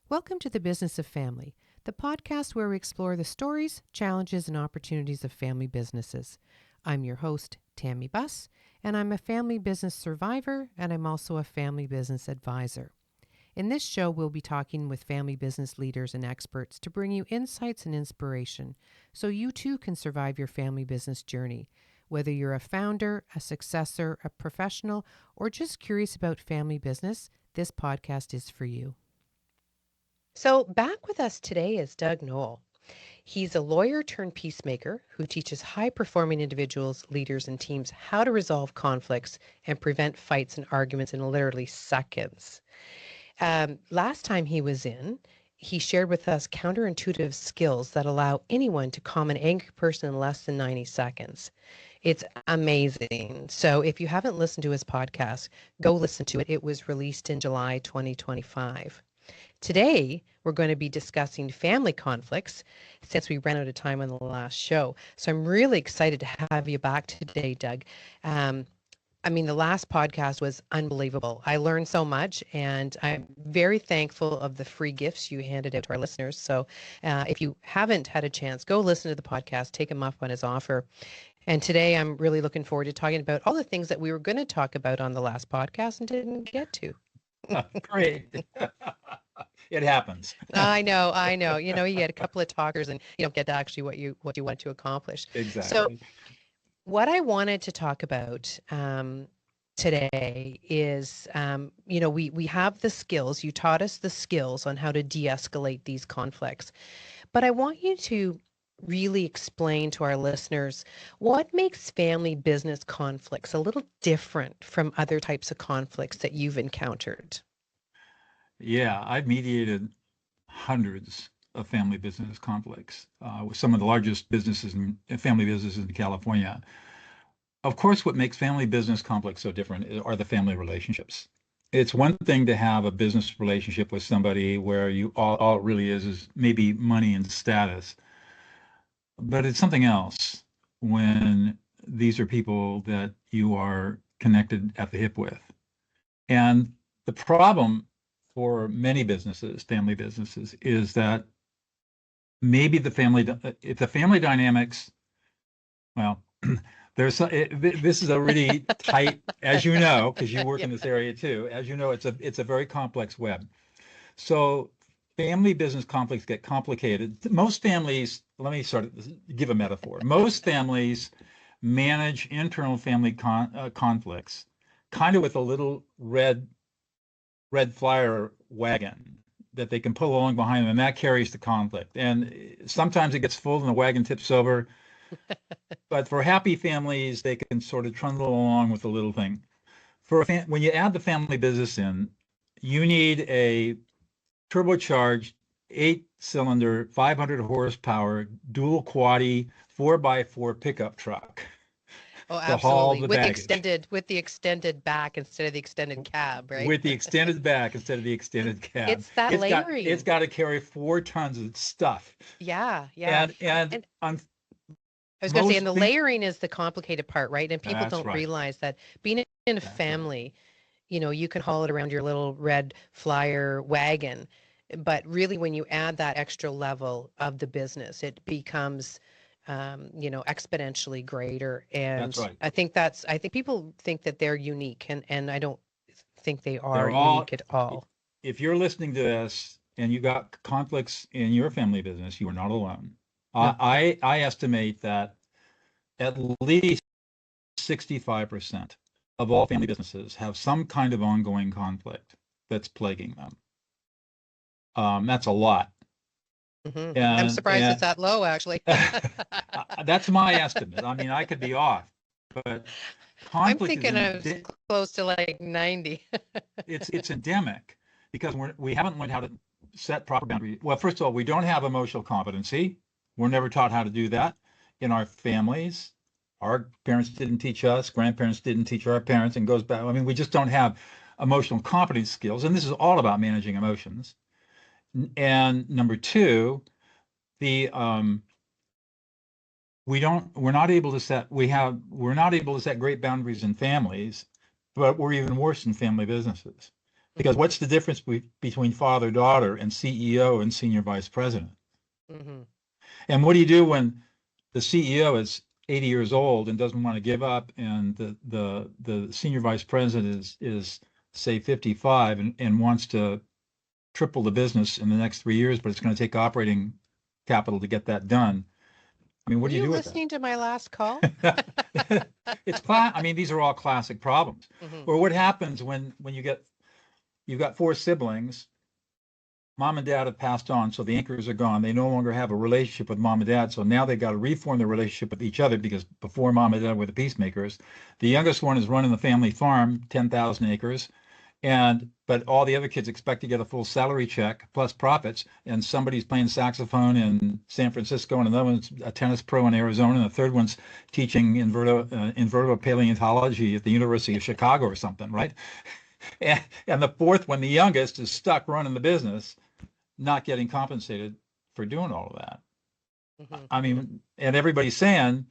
Welcome to the Business of Family, the podcast where we explore the stories, challenges, and opportunities of family businesses. I'm your host, Tammy Buss, and I'm a family business survivor, and I'm also a family business advisor. In this show, we'll be talking with family business leaders and experts to bring you insights and inspiration so you too can survive your family business journey. Whether you're a founder, a successor, a professional, or just curious about family business, this podcast is for you. So, back with us today is Doug Noll. He's a lawyer turned peacemaker who teaches high performing individuals, leaders, and teams how to resolve conflicts and prevent fights and arguments in literally seconds. Last time he was in, he shared with us counterintuitive skills that allow anyone to calm an angry person in less than 90 seconds. It's amazing. So if you haven't listened to his podcast, go listen to it. It was released in July 2025. Today, we're going to be discussing family conflicts since we ran out of time on the last show. So I'm really excited to have you back today, Doug. The last podcast was unbelievable. I learned so much, and I'm very thankful of the free gifts you handed out to our listeners. So if you haven't had a chance, go listen to the podcast, take him up on his offer. And today I'm really looking forward to talking about all the things that we were going to talk about on the last podcast and didn't get to. Great. It happens. I know. You had a couple of talkers and you don't get to actually what you want to accomplish. Exactly. So what I wanted to talk about today is, we have the skills. You taught us the skills on how to de-escalate these conflicts. But I want you to really explain to our listeners what makes family business conflicts a little different from other types of conflicts that you've encountered. Yeah, I've mediated hundreds of family business conflicts with some of the largest businesses and family businesses in California. Of course, what makes family business conflicts so different are the family relationships. It's one thing to have a business relationship with somebody where you all it really is maybe money and status, but it's something else when these are people that you are connected at the hip with. And the problem for many businesses, family businesses, is that maybe if the family dynamics, well, this is a really tight, as you know, because you work in this area too, as you know, it's a very complex web. So family business conflicts get complicated. Most families, let me give a metaphor. Most families manage internal family conflicts kind of with a little red flyer wagon that they can pull along behind them, and that carries the conflict. And sometimes it gets full and the wagon tips over. But for happy families, they can sort of trundle along with the little thing. When you add the family business in, you need a turbocharged 8-cylinder, 500 horsepower, dual quaddy 4x4 pickup truck. Oh, absolutely. With the extended back instead of the extended cab, right? With the extended back instead of the extended cab. It's that layering. It's got to carry 4 tons of stuff. Yeah. And I was going to say, and the layering is the complicated part, right? And people don't realize that being in a family, you can haul it around your little red flyer wagon. But really, when you add that extra level of the business, it becomes exponentially greater. And that's right. I think people think that they're unique, and I don't think they are unique at all. If you're listening to this and you got conflicts in your family business, you are not alone. No. I estimate that at least 65% of all family businesses have some kind of ongoing conflict that's plaguing them. That's a lot. Mm-hmm. I'm surprised it's that low, actually. That's my estimate. I mean, I could be off, but I'm thinking of close to like 90. It's endemic because we haven't learned how to set proper boundaries. Well, first of all, we don't have emotional competency. We're never taught how to do that in our families. Our parents didn't teach us. Grandparents didn't teach our parents, and goes back. I mean, we just don't have emotional competence skills, and this is all about managing emotions. And number two, we're not able to set great boundaries in families, but we're even worse in family businesses Because what's the difference between father-daughter and CEO and senior vice president? Mm-hmm. And what do you do when the CEO is 80 years old and doesn't want to give up, and the senior vice president is say 55 and wants to triple the business in the next 3 years, but it's going to take operating capital to get that done. I mean, Were what do you you do with listening to my last call? that? I mean, these are all classic problems. Mm-hmm. Or what happens when you've got four siblings, mom and dad have passed on, so the anchors are gone. They no longer have a relationship with mom and dad, so now they've got to reform their relationship with each other, because before mom and dad were the peacemakers. The youngest one is running the family farm, 10,000 acres, but all the other kids expect to get a full salary check plus profits, and somebody's playing saxophone in San Francisco, and another one's a tennis pro in Arizona, and the third one's teaching invertebrate paleontology at the University of Chicago or something, right? And the fourth one, the youngest, is stuck running the business, not getting compensated for doing all of that. Mm-hmm. I mean, and everybody's saying,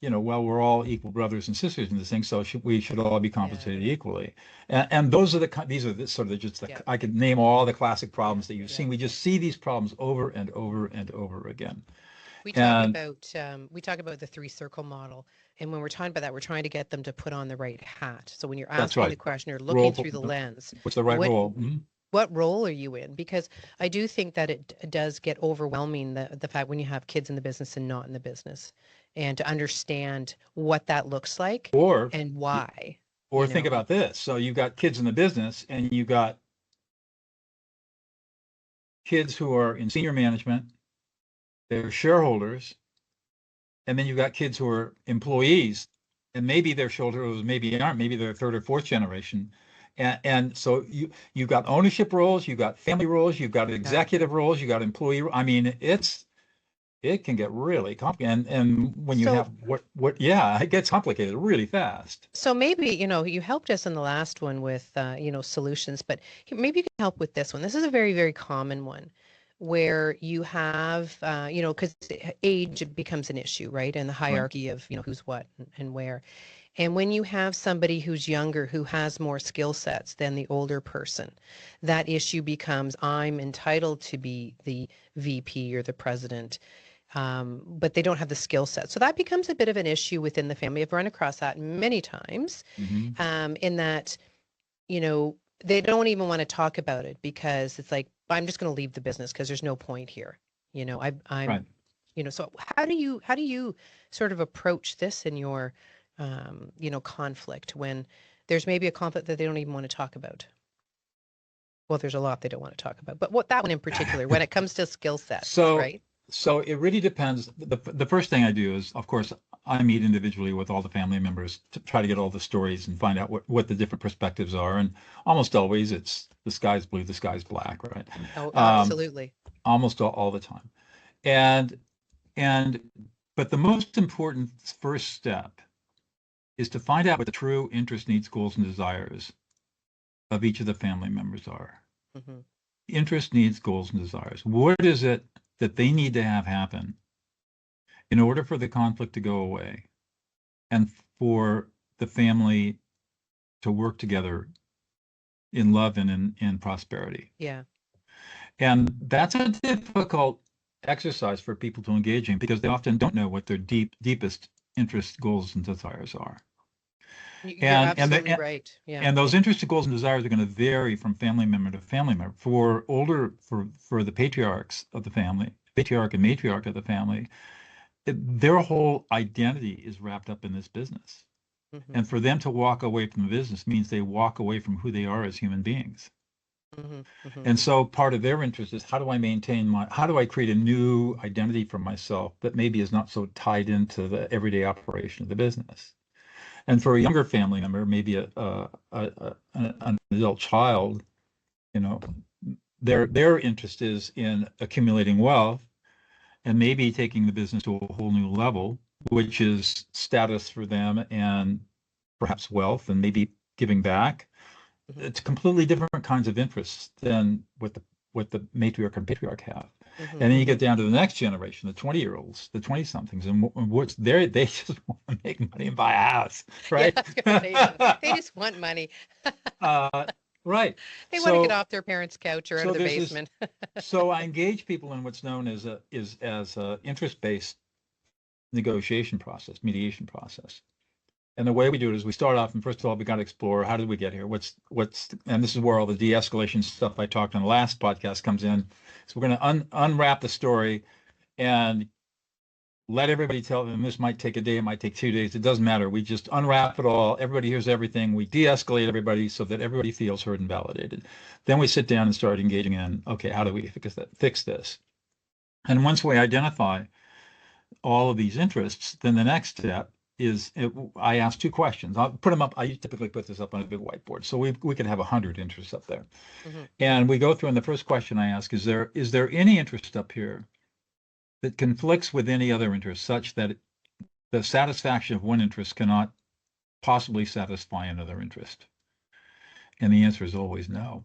well, we're all equal brothers and sisters in this thing, so we should all be compensated equally. And these are sort of just Yeah. I could name all the classic Yeah. problems that you've Yeah. seen. We just see these problems over and over and over again. We talk And about the three circle model, and when we're talking about that, we're trying to get them to put on the right hat. So when you're that's asking right. the question, you're looking Role, through the lens. what's the right What role? Mhm. what role are you in? Because I do think that it does get overwhelming, the fact when you have kids in the business and not in the business, and to understand what that looks like Or and why, or think about this. So you've got kids in the business, and you've got kids who are in senior management, they're shareholders, and then you've got kids who are employees, and maybe they're shareholders, maybe aren't, maybe they're third or fourth generation. And so you've got ownership roles, you've got family roles, you've got executive roles, you've got employee. I mean, it can get really complicated. And when you So have yeah, it gets complicated really fast. so maybe, you helped us in the last one with, solutions, but maybe you can help with this one. This is a very, very common one where you have, because age becomes an issue, right? And the Right. hierarchy of, who's what and where. And when you have somebody who's younger, who has more skill sets than the older person, that issue becomes, I'm entitled to be the VP or the president, but they don't have the skill set. So that becomes a bit of an issue within the family. I've run across that many times, Hmm. in that, they don't even want to talk about it because it's like, I'm just going to leave the business because there's no point here. Right. So how do you sort of approach this in your, conflict when there's maybe a conflict that they don't even want to talk about? Well, there's a lot they don't want to talk about, but what that one in particular, when it comes to skill sets, So right? so it really depends. The first thing I do is, of course, I meet individually with all the family members to try to get all the stories and find out what the different perspectives are. And almost always it's the sky's blue, the sky's black, right? Oh, Um, absolutely. almost all the time. And and but the most important first step is to find out what the true interest, needs, goals, and desires of each of the family members are. Hmm. Interest, needs, goals, and desires. What is it that they need to have happen in order for the conflict to go away and for the family to work together in love and in prosperity? Yeah. And that's a difficult exercise for people to engage in, because they often don't know what their deepest interests, goals, and desires are. You're And and absolutely the, right. Yeah. and those interests, goals, and desires are going to vary from family member to family member. For the patriarchs of the family, patriarch and matriarch of the family, their whole identity is wrapped up in this business. Hmm. And for them to walk away from the business means they walk away from who they are as human beings. Hmm. Hmm. And so part of their interest is, how do I create a new identity for myself that maybe is not so tied into the everyday operation of the business? And for a younger family member, maybe an adult child, you know, their interest is in accumulating wealth and maybe taking the business to a whole new level, which is status for them and perhaps wealth and maybe giving back. Hmm. It's completely different kinds of interests than what the matriarch and patriarch have. Hmm. And then you Hmm. get down to the next generation, the 20-year-olds, the 20 somethings, and what's there, they just want to make money and buy a house, Yeah, right? I was gonna say that. They just want money. uh, Right. They want to get So off their parents' couch or out of so their there's this. basement. So I engage people in what's known as a interest-based negotiation process, mediation process. And the way we do it is we start off, and first of all, we got to explore how did we get here? And this is where all the de-escalation stuff I talked on the last podcast comes in. So we're going to unwrap the story and let everybody tell them this might take a day, it might take 2 days. It doesn't matter. We just unwrap it all. Everybody hears everything. We de-escalate everybody so that everybody feels heard and validated. Then we sit down and start engaging in, okay, how do we fix this? And once we identify all of these interests, then the next step is I ask two questions. I'll put them up. I typically put this up on a big whiteboard. So we could have 100 interests up there. Mhm. And we go through, and the first question I ask is there any interest up here that conflicts with any other interest such that the satisfaction of one interest cannot possibly satisfy another interest? And the answer is always no.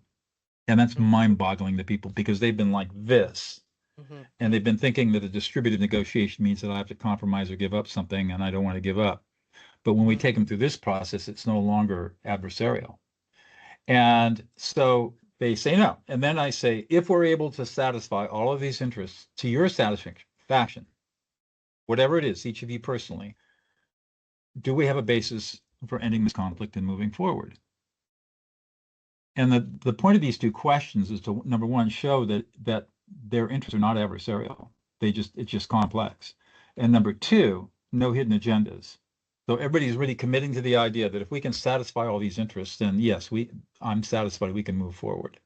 And that's Mhm. mind-boggling to people because they've been like this. Mhm. And they've been thinking that a distributed negotiation means that I have to compromise or give up something, and I don't want to give up. But when we Mhm. take them through this process, it's no longer adversarial. And so they say no. And then I say, if we're able to satisfy all of these interests to your satisfaction, whatever it is, each of you personally, do we have a basis for ending this conflict and moving forward? And the point of these two questions is to, number one, show that their interests are not adversarial. It's just complex. And number two, no hidden agendas. So everybody's really committing to the idea that if we can satisfy all these interests, then yes, I'm satisfied we can move forward.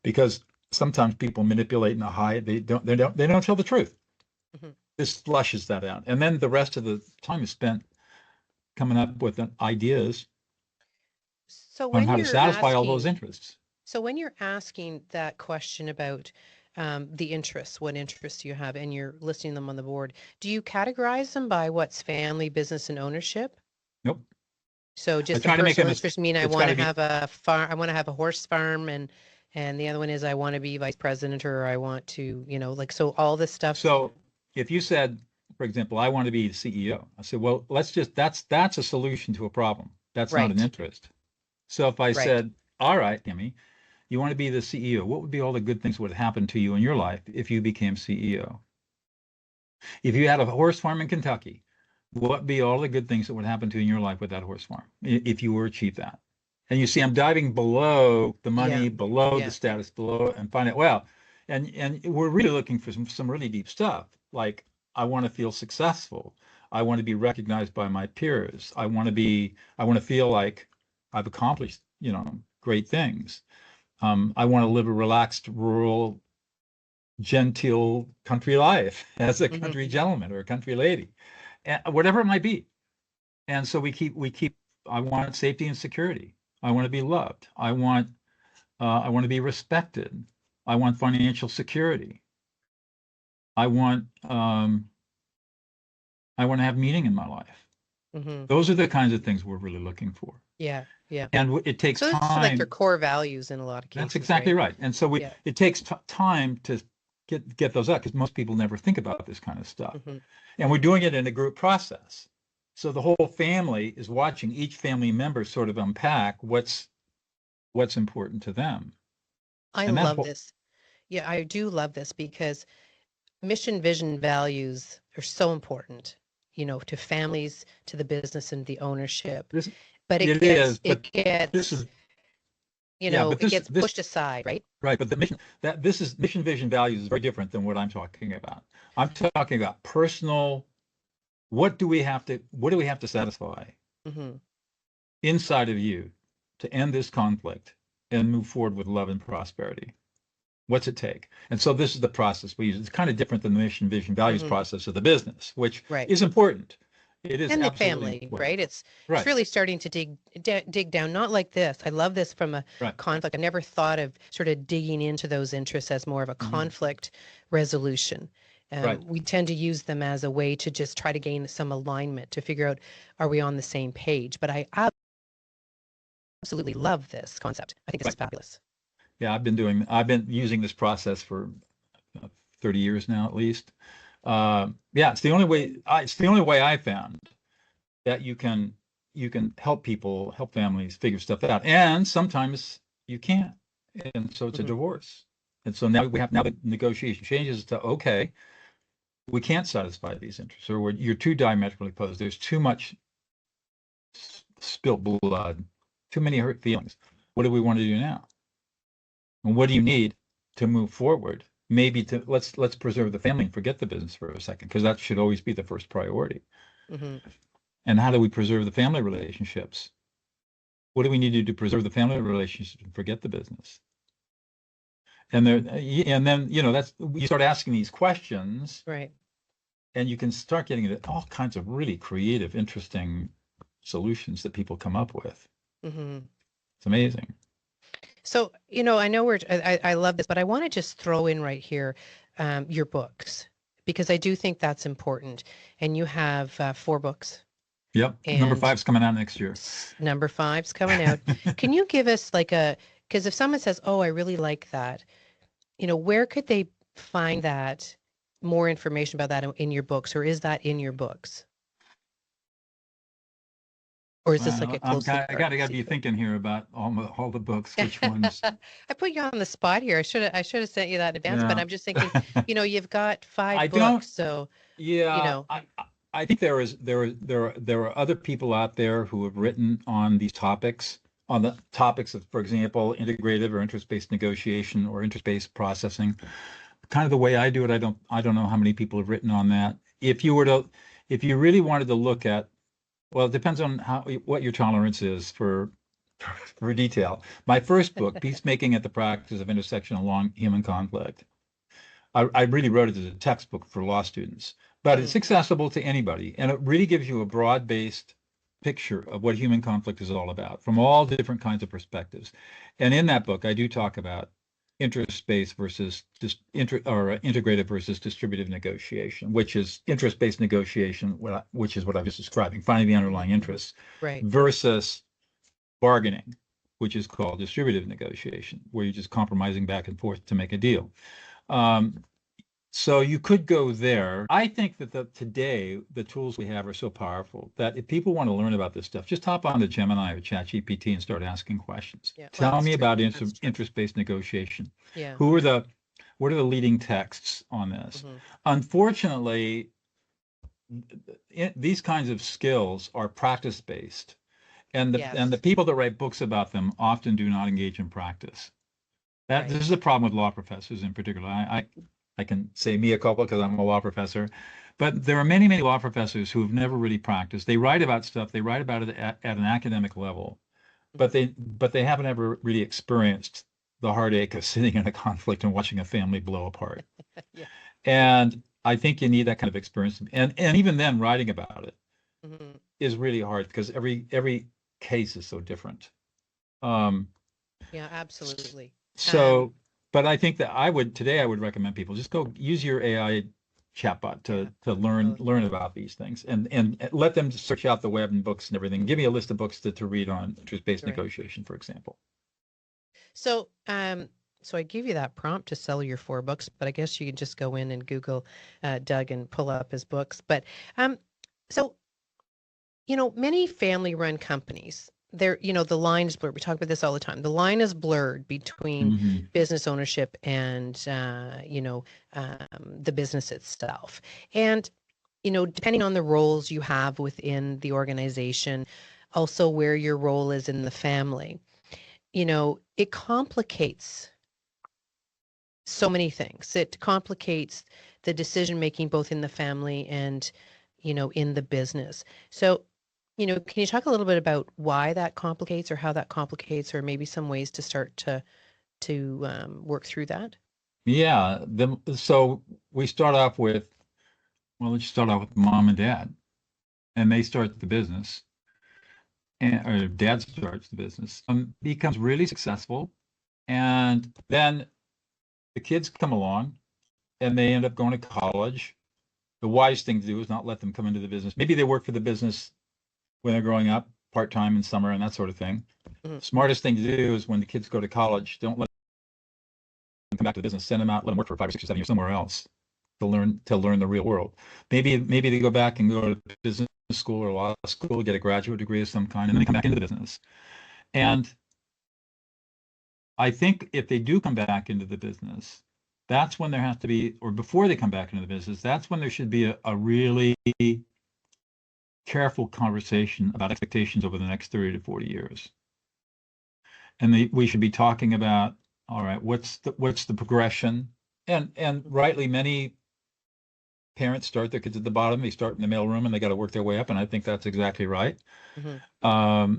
Because sometimes people manipulate and hide, they don't tell the truth. Mhm. This flushes that out. And then the rest of the time is spent coming up with ideas So on when how to you're satisfy all those asking, interests. so when you're asking that question about the interests, what interests you have, and you're listing them on the board, do you categorize them by what's family, business, and ownership? Nope. So I just the try to make them personal as interest mean I it's got want to to be have a farm, I want to have a horse farm, and the other one is I want to be vice president, or I want to, like, so all this stuff. so if you said, for example, I want to be the CEO, I said, well, that's a solution to a problem. That's not an Right, interest. So if I right. said, all right, Timmy, you want to be the CEO, what would be all the good things that would happen to you in your life if you became CEO? If you had a horse farm in Kentucky, what would be all the good things that would happen to you in your life with that horse farm if you were to achieve that? And you see, I'm diving below the Yeah, money, below the yeah. status, below, and find out, well, and we're really looking for some really deep stuff. Like, I want to feel successful. I want to be recognized by my peers. I want to feel like I've accomplished, great things. I want to live a relaxed, rural, genteel country life as a Hmm. country gentleman or a country lady, and whatever it might be. And so we keep. I want safety and security. I want to be loved. I want to be respected. I want financial security. I want um, I want to have meaning in my life. Hmm. Those are the kinds of things we're really looking for. Yeah, yeah. And it takes So it's like their time. core values in a lot of That's cases, exactly right? right. And so Yeah. it takes time to get those up because most people never think about this kind of stuff. Hmm. And we're doing it in a group process. So the whole family is watching each family member sort of unpack what's important to them. I And that love whole this. Yeah, I do love this because mission, vision, values are so important, to families, to the business and the ownership. this But it is, but it this gets, is yeah, but it this gets this pushed aside, right? right, but the mission, vision, values is very different than what I'm talking about. I'm talking about personal, what do we have to satisfy Hmm. inside of you to end this conflict and move forward with love and prosperity? What's it take? And so this is the process we use. It's kind of different than the mission, vision, values Hmm. process of the business, which Right. is important. It is And the absolutely family, important. right? It's Right, really starting to dig down, not like this. I love this from a right. conflict. I never thought of sort of digging into those interests as more of a Hmm. conflict resolution. Right. We tend to use them as a way to just try to gain some alignment to figure out, are we on the same page? But I absolutely love this concept. I think this is Right. fabulous. Yeah, I've been using this process for 30 years now, at least. Yeah, it's the only way I found that you can help people, help families figure stuff out. And sometimes you can't. And so it's a divorce. And so now the negotiation changes to, okay, we can't satisfy these interests, or you're too diametrically opposed. There's too much spilled blood, too many hurt feelings. What do we want to do now? And what do you need to move forward? Maybe let's preserve the family and forget the business for a second, because that should always be the first priority. And how do we preserve the family relationships? What do we need to do to preserve the family relationships and forget the business? And then that's, you start asking these questions, right? And you can start getting into all kinds of really creative, interesting solutions that people come up with. It's amazing. So, I know I love this, but I want to just throw in right here your books, because I do think that's important. And you have 4 books. Yep. Number 5's coming out next year. Number 5's coming out. Can you give us because if someone says, oh, I really like that, where could they find that, more information about that in your books, or is that in your books? Or is this like a closely I got to be thinking here about all the books, which ones. I put you on the spot here. I should have sent you that in advance, but I'm just thinking, you've got 5 books, so yeah, I think there are other people out there who have written on these topics, on the topics of, for example, integrative or interest-based negotiation or interest-based processing. Kind of the way I do it, I don't know how many people have written on that. If you really wanted to look at, well, it depends on what your tolerance is for detail. My first book, Peacemaking at the Practice of Intersectional Long Human Conflict, I really wrote it as a textbook for law students, but it's accessible to anybody, and it really gives you a broad-based picture of what human conflict is all about from all different kinds of perspectives. And in that book, I do talk about interest-based versus integrative versus distributive negotiation, which is interest-based negotiation, which is what I was describing, finding the underlying interests, right, versus bargaining, which is called distributive negotiation, where you're just compromising back and forth to make a deal. So you could go there. I think that today the tools we have are so powerful that if people want to learn about this stuff, just hop on to Gemini or ChatGPT and start asking questions. Yeah, Tell me about interest-based negotiation. Yeah. What are the leading texts on this? Unfortunately, these kinds of skills are practice-based, and the people that write books about them often do not engage in practice. This is a problem with law professors in particular. I can say mea culpa because I'm a law professor, but there are many, many law professors who have never really practiced. They write about stuff, they write about it at an academic level, but they haven't ever really experienced the heartache of sitting in a conflict and watching a family blow apart. And I think you need that kind of experience. And even then, writing about it is really hard because every case is so different. Yeah, absolutely. So, but I think that I would recommend people just go use your AI chatbot to learn about these things and let them search out the web and books and everything. Give me a list of books to read on interest-based negotiation, for example. So, so I give you that prompt to sell your 4 books, but I guess you can just go in and Google Doug and pull up his books. But so, many family-run companies, the line is blurred. We talk about this all the time. The line is blurred between business ownership and, the business itself. And, depending on the roles you have within the organization, also where your role is in the family, it complicates so many things. It complicates the decision making both in the family and, in the business. So, can you talk a little bit about why that complicates or how that complicates, or maybe some ways to start to work through that? Yeah. So we start off with, let's start off with mom and dad, and they start the business, or dad starts the business, becomes really successful, and then the kids come along, and they end up going to college. The wise thing to do is not let them come into the business. Maybe they work for the business when they're growing up, part-time in summer and that sort of thing. Smartest thing to do is when the kids go to college, don't let them come back to the business. Send them out, let them work for 5 or 6 or 7 years somewhere else. to learn the real world. Maybe they go back and go to business school or law school, get a graduate degree of some kind, and then they come back into the business. And I think if they do come back into the business, that's when there has to be, or before they come back into the business, that's when there should be a really careful conversation about expectations over the next 30 to 40 years. And we should be talking about, all right, what's the progression? And rightly, many parents start their kids at the bottom. They start in the mailroom and they got to work their way up. And I think that's exactly right. Mm-hmm.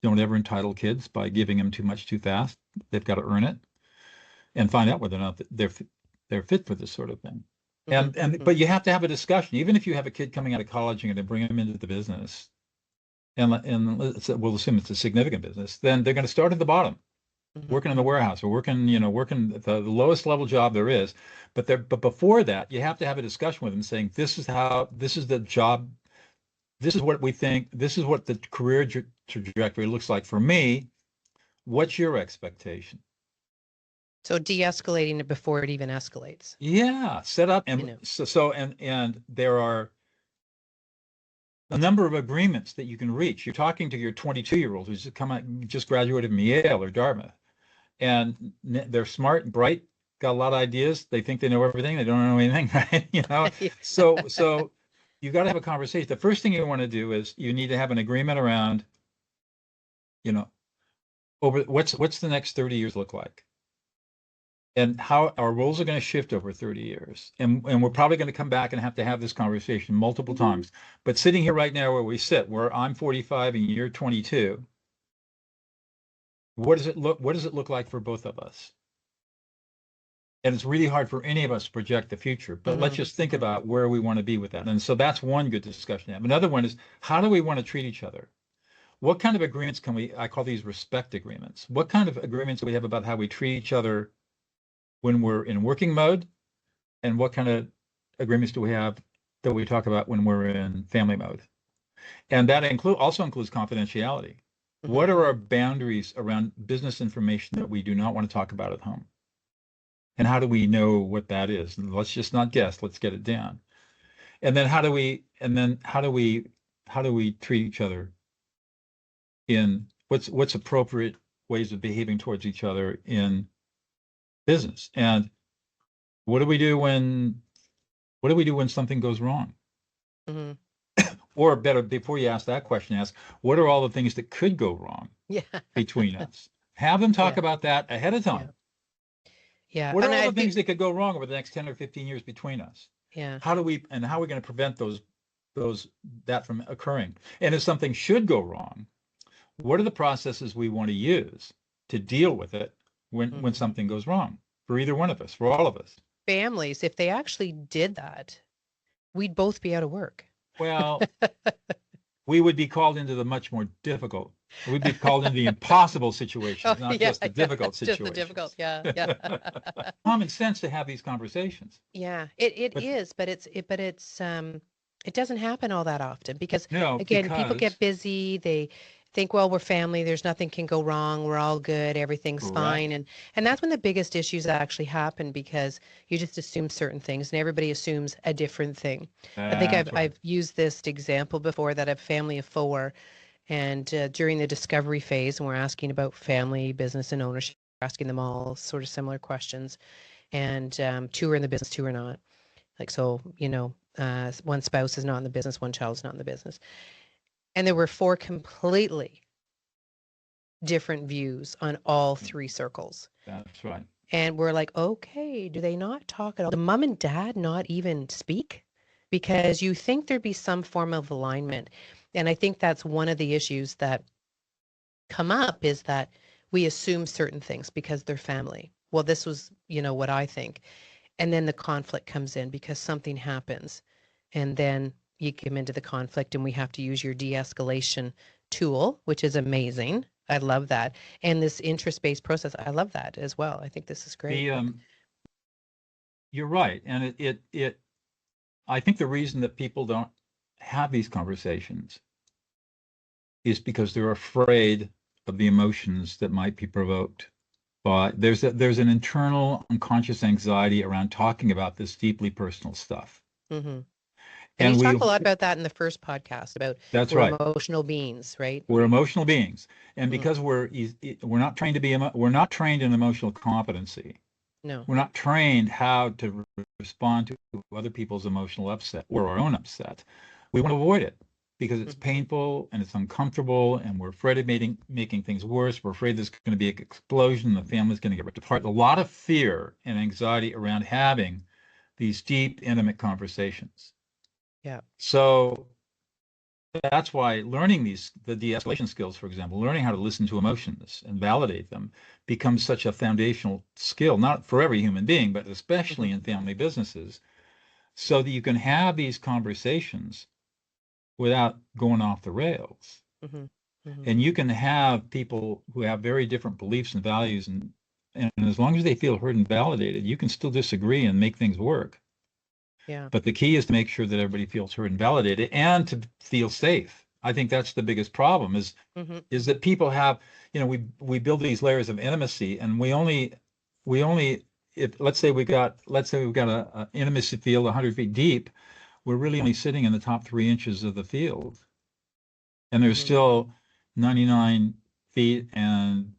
Don't ever entitle kids by giving them too much too fast. They've got to earn it and find out whether or not they're fit for this sort of thing. But you have to have a discussion, even if you have a kid coming out of college and you're going to bring them into the business, and we'll assume it's a significant business, then they're going to start at the bottom, working in the warehouse or working at the lowest level job there is. But before that, you have to have a discussion with them saying, this is the job, this is what we think, this is what the career trajectory looks like for me. What's your expectation? So de-escalating it before it even escalates. Yeah, set up and and there are a number of agreements that you can reach. You're talking to your 22-year-old who's just graduated from Yale or Dartmouth, and they're smart and bright, got a lot of ideas. They think they know everything. They don't know anything, right? Yeah. So you got to have a conversation. The first thing you want to do is you need to have an agreement around, over what's the next 30 years look like, and how our roles are going to shift over 30 years. And we're probably going to come back and have this conversation multiple times. But sitting here right now where we sit, where I'm 45 and you're 22, what does it look like for both of us? And it's really hard for any of us to project the future, but let's just think about where we want to be with that. And so that's one good discussion to have. Another one is, how do we want to treat each other? What kind of agreements I call these respect agreements. What kind of agreements do we have about how we treat each other when we're in working mode, and what kind of agreements do we have that we talk about when we're in family mode? And that also includes confidentiality. What are our boundaries around business information that we do not want to talk about at home? And how do we know what that is? And let's just not guess, let's get it down. And then how do we treat each other in what's appropriate ways of behaving towards each other in business? And what do we do when something goes wrong? Or better, before you ask that question, ask, what are all the things that could go wrong between us? Have them talk about that ahead of time. Yeah. What are all the things that could go wrong over the next 10 or 15 years between us? Yeah. How are we going to prevent that from occurring? And if something should go wrong, what are the processes we want to use to deal with it when something goes wrong for either one of us, for all of us? Families, if they actually did that, we'd both be out of work. Well, we would be called into the much more difficult. We'd be called into the impossible situations, not just the difficult situations. Just the difficult, yeah. Common sense to have these conversations. Yeah, it is, but it doesn't happen all that often because people get busy. They think, well, we're family. There's nothing can go wrong. We're all good. Everything's fine. And that's when the biggest issues actually happen, because you just assume certain things and everybody assumes a different thing. I think I've used this example before, that a family of 4, and during the discovery phase, and we're asking about family, business, and ownership, asking them all sort of similar questions. And 2 are in the business, 2 are not. Like, so, one spouse is not in the business, one child is not in the business. And there were 4 completely different views on all 3 circles. That's right. And we're like, okay, do they not talk at all? Do mom and dad not even speak? Because you think there'd be some form of alignment. And I think that's one of the issues that come up, is that we assume certain things because they're family. Well, this was, what I think. And then the conflict comes in because something happens. And then you come into the conflict, and we have to use your de-escalation tool, which is amazing. I love that. And this interest-based process, I love that as well. I think this is great. You're right. And I think the reason that people don't have these conversations is because they're afraid of the emotions that might be provoked spot. There's an internal unconscious anxiety around talking about this deeply personal stuff. Mm-hmm. And you And talk a lot about that in the first podcast about that's we're right. emotional beings, right? We're emotional beings. And Mm-hmm. because we're not trained to we're not trained in emotional competency. No. We're not trained how to respond to other people's emotional upset or our own upset. We want to avoid it because it's Mm-hmm. painful and it's uncomfortable, and we're afraid of making things worse. We're afraid there's going to be an explosion, the family's going to get ripped apart. A lot of fear and anxiety around having these deep, intimate conversations. Yeah. So that's why learning the de-escalation skills, for example, learning how to listen to emotions and validate them becomes such a foundational skill, not for every human being, but Mm-hmm. especially in family businesses, so that you can have these conversations without going off the rails. Mm-hmm. Mm-hmm. And you can have people who have very different beliefs and values, and as long as they feel heard and validated, you can still disagree and make things work. Yeah. But the key is to make sure that everybody feels heard and validated and to feel safe. I think that's the biggest problem Mm-hmm. is that people have, we build these layers of intimacy, and we only if let's say we've got a intimacy field 100 feet deep, we're really only sitting in the top 3 inches of the field, and there's Mm-hmm. still 99 feet and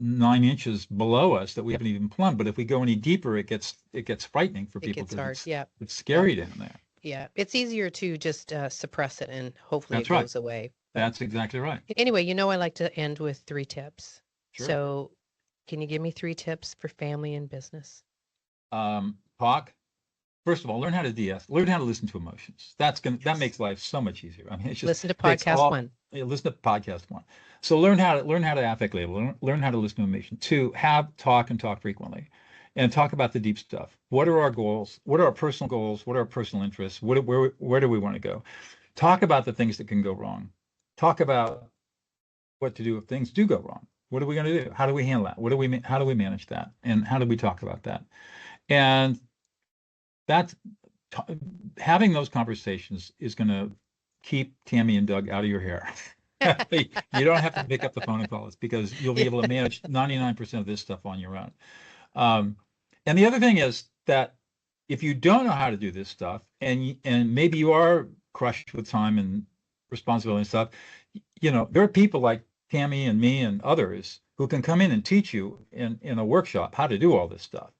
9 inches below us that we haven't even plumbed. But if we go any deeper, it gets frightening for It people gets because hard. Yeah. it's Yeah. scary down there. Yeah. It's easier to just suppress it and hopefully it That's right. goes away. But That's exactly right. anyway, I like to end with 3 tips. Sure. So, can you give me 3 tips for family and business? Talk. First of all, learn how to listen to emotions. That Yes. makes life so much easier. I mean, it just Listen to takes podcast all. one. Listen to podcast one. So learn how to affect label. Learn how to listen to emotion. Two, have talk and talk frequently, and talk about the deep stuff. What are our goals? What are our personal goals? What are our personal interests? Where do we want to go? Talk about the things that can go wrong. Talk about what to do if things do go wrong. What are we going to do? How do we handle that? How do we manage that? And how do we talk about that? And that's having those conversations is going to keep Tammy and Doug out of your hair. You don't have to pick up the phone and call us because you'll be able to manage 99% of this stuff on your own. Um, and the other thing is that if you don't know how to do this stuff, and maybe you are crushed with time and responsibility and stuff, there are people like Tammy and me and others who can come in and teach you in a workshop how to do all this stuff.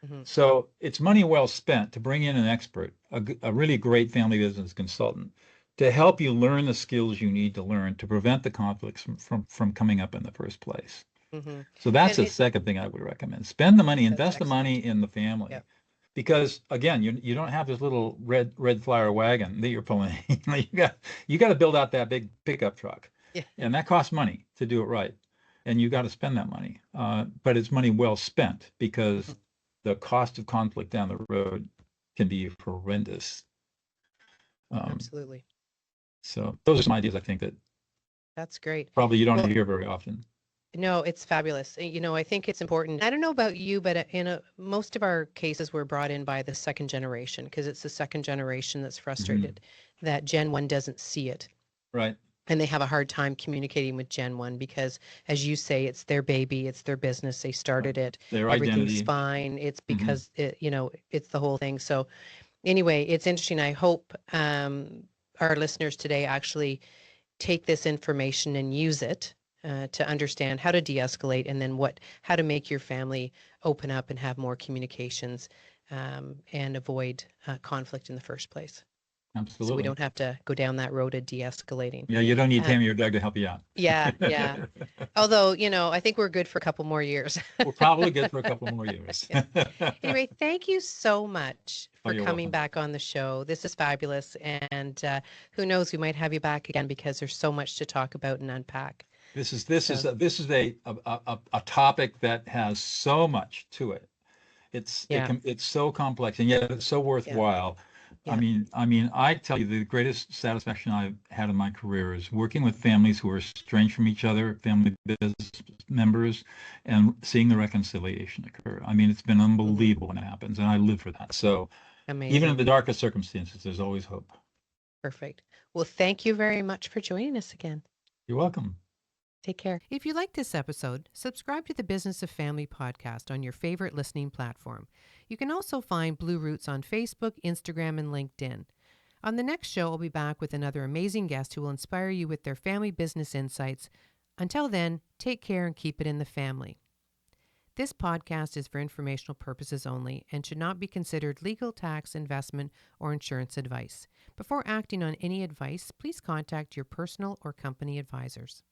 Mm-hmm. So it's money well spent to bring in an expert, a really great family business consultant, to help you learn the skills you need to learn to prevent the conflicts from coming up in the first place. Mm-hmm. So that's And the second thing I would recommend. Spend the money, that's invest the excellent. money in the Yeah. family. Because again, you don't have this little red flower wagon that you're pulling. You got to build out that big pickup truck, Yeah. and that costs money to do it right, and you got to spend that money. But it's money well spent Mm-hmm. because the cost of conflict down the road can be horrendous. Um, Absolutely. so those are some ideas I think that That's great. probably you don't Well, hear very often. no, it's fabulous. I think it's important. I don't know about you, but most of our cases were brought in by the second generation because it's the second generation that's Hmm. frustrated that Gen 1 doesn't see it. Right. And they have a hard time communicating with Gen 1 because, as you say, it's their baby, it's their business, they Right. started it, Their everything's identity. fine. It's Hmm. because, it's the whole thing. So, anyway, it's interesting. I hope our listeners today actually take this information and use it to understand how to de-escalate and then how to make your family open up and have more communications and avoid conflict in the first place. So we Absolutely. don't have to go down that road of de-escalating. Yeah, you don't need Uh, Tammy or Doug to help you out. yeah, yeah. Although, I think we're good for a couple more years. We're probably good for a couple more years. Yeah. Anyway, thank you so much Oh, for you're coming welcome. back on the show. This is fabulous. And who knows, we might have you back again because there's so much to talk about and unpack. This is this is So, this is a topic that has so much to it. yeah, It's so complex and yet it's so yeah, worthwhile. yeah. I tell you the greatest satisfaction I've had in my career is working with families who are estranged from each other, family business members, and seeing the reconciliation occur. I mean, it's been Hmm. unbelievable when it happens, and I live for that. So even in Amazing. the darkest circumstances, there's always hope. Perfect. Well, thank you very much for joining us again. You're welcome. Take care. If you like this episode, subscribe to the Business of Family podcast on your favorite listening platform. You can also find Blue Roots on Facebook, Instagram, and LinkedIn. On the next show, I'll be back with another amazing guest who will inspire you with their family business insights. Until then, take care and keep it in the family. This podcast is for informational purposes only and should not be considered legal, tax, investment, or insurance advice. Before acting on any advice, please contact your personal or company advisors.